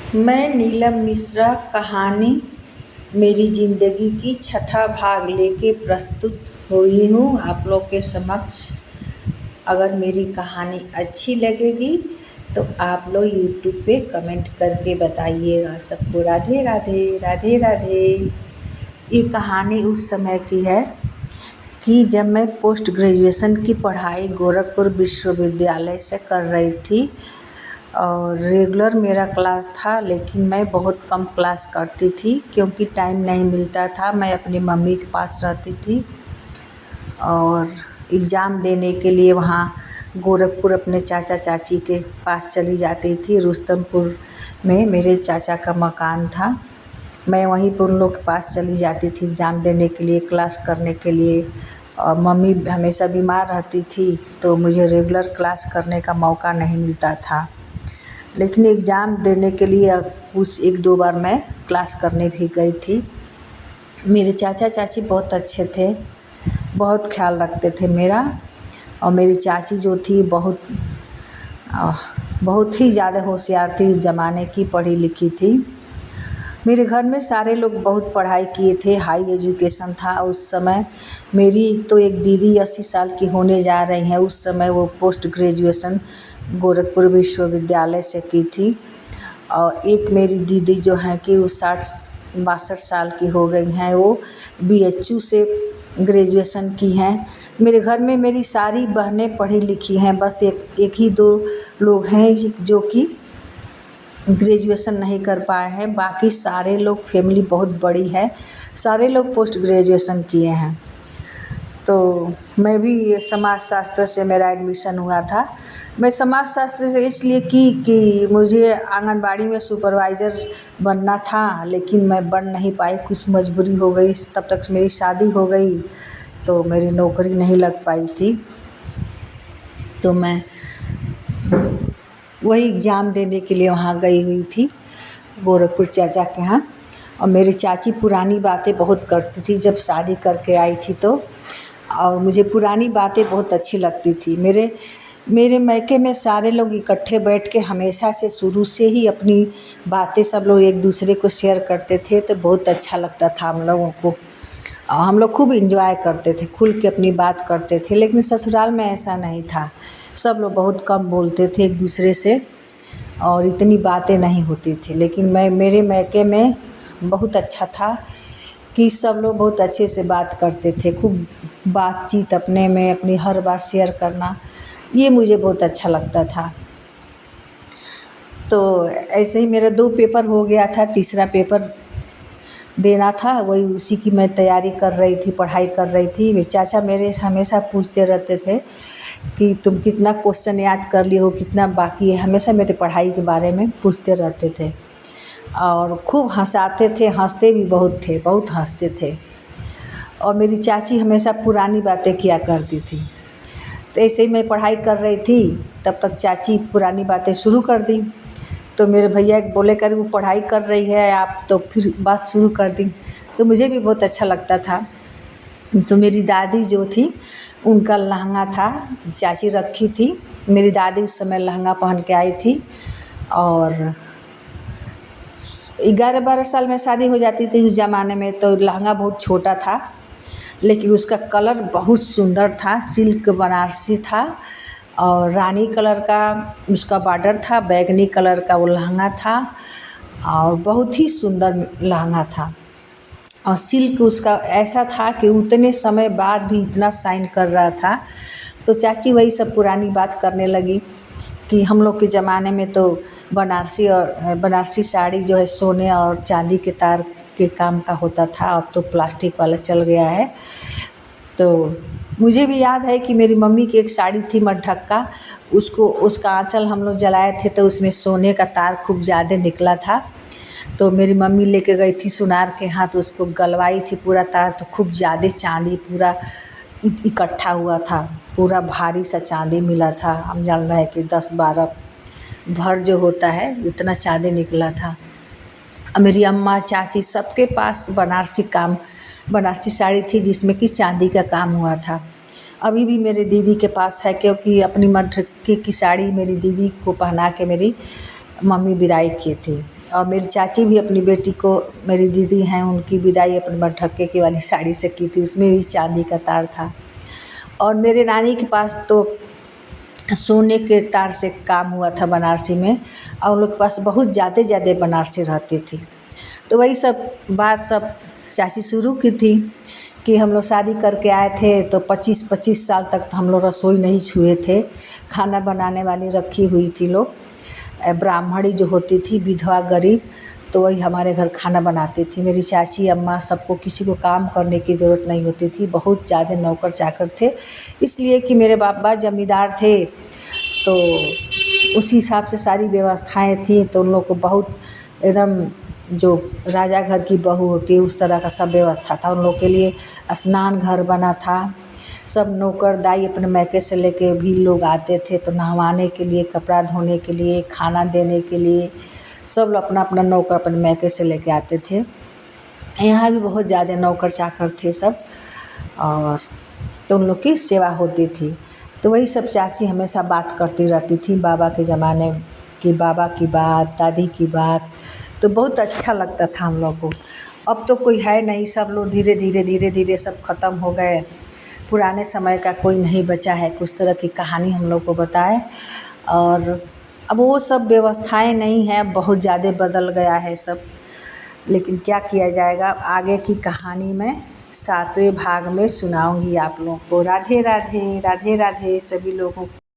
मैं नीलम मिश्रा कहानी मेरी ज़िंदगी की छठा भाग लेके प्रस्तुत हुई हूँ आप लोग के समक्ष। अगर मेरी कहानी अच्छी लगेगी तो आप लोग यूट्यूब पे कमेंट करके बताइएगा सबको। राधे राधे राधे राधे। ये कहानी उस समय की है कि जब मैं पोस्ट ग्रेजुएशन की पढ़ाई गोरखपुर विश्वविद्यालय से कर रही थी और रेगुलर मेरा क्लास था, लेकिन मैं बहुत कम क्लास करती थी क्योंकि टाइम नहीं मिलता था। मैं अपनी मम्मी के पास रहती थी और एग्ज़ाम देने के लिए वहाँ गोरखपुर अपने चाचा चाची के पास चली जाती थी। रुस्तमपुर में मेरे चाचा का मकान था, मैं वहीं पर उन लोग के पास चली जाती थी एग्ज़ाम देने के लिए, क्लास करने के लिए। और मम्मी हमेशा बीमार रहती थी तो मुझे रेगुलर क्लास करने का मौका नहीं मिलता था, लेकिन एग्ज़ाम देने के लिए कुछ एक दो बार मैं क्लास करने भी गई थी। मेरे चाचा चाची बहुत अच्छे थे, बहुत ख्याल रखते थे मेरा। और मेरी चाची जो थी बहुत ही ज़्यादा होशियार थी, उस ज़माने की पढ़ी लिखी थी। मेरे घर में सारे लोग बहुत पढ़ाई किए थे, हाई एजुकेशन था उस समय। मेरी तो एक दीदी 80 साल की होने जा रही हैं, उस समय वो पोस्ट ग्रेजुएशन गोरखपुर विश्वविद्यालय से की थी। और एक मेरी दीदी जो हैं कि वो 60-62 साल की हो गई हैं, वो BHU से ग्रेजुएशन की हैं। मेरे घर में मेरी सारी बहनें पढ़ी लिखी हैं, बस एक ही दो लोग हैं जो कि ग्रेजुएशन नहीं कर पाए हैं। बाकी सारे लोग, फैमिली बहुत बड़ी है, सारे लोग पोस्ट ग्रेजुएशन किए हैं। तो मैं भी समाज शास्त्र से मेरा एडमिशन हुआ था। मैं समाज शास्त्र से इसलिए कि मुझे आंगनबाड़ी में सुपरवाइज़र बनना था, लेकिन मैं बन नहीं पाई, कुछ मजबूरी हो गई। तब तक मेरी शादी हो गई तो मेरी नौकरी नहीं लग पाई थी। तो मैं वही एग्ज़ाम देने के लिए वहाँ गई हुई थी गोरखपुर चाचा के यहाँ। और मेरी चाची पुरानी बातें बहुत करती थी जब शादी करके आई थी तो, और मुझे पुरानी बातें बहुत अच्छी लगती थी। मेरे मायके में सारे लोग इकट्ठे बैठ के हमेशा से शुरू से ही अपनी बातें सब लोग एक दूसरे को शेयर करते थे, तो बहुत अच्छा लगता था हम लोगों को। हम लोग खूब एंजॉय करते थे, खुल के अपनी बात करते थे। लेकिन ससुराल में ऐसा नहीं था, सब लोग बहुत कम बोलते थे एक दूसरे से और इतनी बातें नहीं होती थी। लेकिन मेरे मायके में बहुत अच्छा था कि सब लोग बहुत अच्छे से बात करते थे, खूब बातचीत अपने में अपनी हर बात शेयर करना, ये मुझे बहुत अच्छा लगता था। तो ऐसे ही मेरा 2 पेपर हो गया था, तीसरा पेपर देना था, वही उसी की मैं तैयारी कर रही थी, पढ़ाई कर रही थी। मेरे चाचा मेरे हमेशा पूछते रहते थे कि तुम कितना क्वेश्चन याद कर लिए हो, कितना बाकी है, हमेशा मेरे पढ़ाई के बारे में पूछते रहते थे और खूब हँसाते थे, हँसते भी बहुत थे, बहुत हँसते थे। और मेरी चाची हमेशा पुरानी बातें किया करती थी। तो ऐसे ही मैं पढ़ाई कर रही थी, तब तक चाची पुरानी बातें शुरू कर दी। तो मेरे भैया बोले कर वो पढ़ाई कर रही है आप तो फिर बात शुरू कर दी, तो मुझे भी बहुत अच्छा लगता था। तो मेरी दादी जो थी उनका लहंगा था, चाची रखी थी। मेरी दादी उस समय लहंगा पहन के आई थी और 11-12 साल में शादी हो जाती थी उस ज़माने में, तो लहंगा बहुत छोटा था लेकिन उसका कलर बहुत सुंदर था, सिल्क बनारसी था और रानी कलर का उसका बॉर्डर था, बैगनी कलर का वो लहंगा था और बहुत ही सुंदर लहंगा था। और सिल्क उसका ऐसा था कि उतने समय बाद भी इतना शाइन कर रहा था। तो चाची वही सब पुरानी बात करने लगी कि हम लोग के ज़माने में तो बनारसी साड़ी जो है सोने और चांदी के तार के काम का होता था, अब तो प्लास्टिक वाला चल गया है। तो मुझे भी याद है कि मेरी मम्मी की एक साड़ी थी मटढक्का, उसका आँचल हम लोग जलाए थे तो उसमें सोने का तार खूब ज़्यादा निकला था। तो मेरी मम्मी लेके गई थी सुनार के हाथ, उसको गलवाई थी पूरा तार, तो खूब ज़्यादा चांदी पूरा इकट्ठा हुआ था, पूरा भारी सा चांदी मिला था। हम जान रहे हैं कि 10-12 भर जो होता है उतना चांदी निकला था। मेरी अम्मा चाची सबके पास बनारसी साड़ी थी जिसमें कि चांदी का काम हुआ था। अभी भी मेरे दीदी के पास है, क्योंकि अपनी मटढक्की की साड़ी मेरी दीदी को पहना के मेरी मम्मी विदाई किए थे। और मेरी चाची भी अपनी बेटी को, मेरी दीदी हैं, उनकी विदाई अपने मरढक्के की वाली साड़ी से की थी, उसमें भी चांदी का तार था। और मेरे नानी के पास तो सोने के तार से काम हुआ था बनारसी में, और उन लोग के पास बहुत ज़्यादा बनारसी रहती थी। तो वही सब बात सब चाची शुरू की थी कि हम लोग शादी करके आए थे तो 25-25 साल तक तो हम लोग रसोई नहीं छुए थे। खाना बनाने वाली रखी हुई थी लोग, ब्राह्मणी जो होती थी, विधवा गरीब, तो वही हमारे घर खाना बनाती थी। मेरी चाची अम्मा सबको, किसी को काम करने की ज़रूरत नहीं होती थी। बहुत ज़्यादा नौकर चाकर थे, इसलिए कि मेरे बाबा जमींदार थे, तो उसी हिसाब से सारी व्यवस्थाएं थी। तो उन लोग को बहुत एकदम जो राजा घर की बहू होती है उस तरह का सब व्यवस्था था। उन लोग के लिए स्नान घर बना था। सब नौकर दाई अपने मैके से लेके भी लोग आते थे, तो नहवाने के लिए, कपड़ा धोने के लिए, खाना देने के लिए सब लोग अपना अपना नौकर अपने मैके से लेके आते थे। यहाँ भी बहुत ज़्यादा नौकर चाकर थे सब, और तो उन लोग की सेवा होती थी। तो वही सब चाची हमेशा बात करती रहती थी बाबा के ज़माने की, बाबा की बात, दादी की बात, तो बहुत अच्छा लगता था हम लोग को। अब तो कोई है नहीं, सब लोग धीरे धीरे सब ख़त्म हो गए। पुराने समय का कोई नहीं बचा है कुछ तरह की कहानी हम लोग को बताए। और अब वो सब व्यवस्थाएं नहीं हैं, बहुत ज़्यादा बदल गया है सब। लेकिन क्या किया जाएगा, आगे की कहानी मैं 7वें भाग में सुनाऊंगी आप लोगों को। राधे राधे, राधे राधे सभी लोगों को।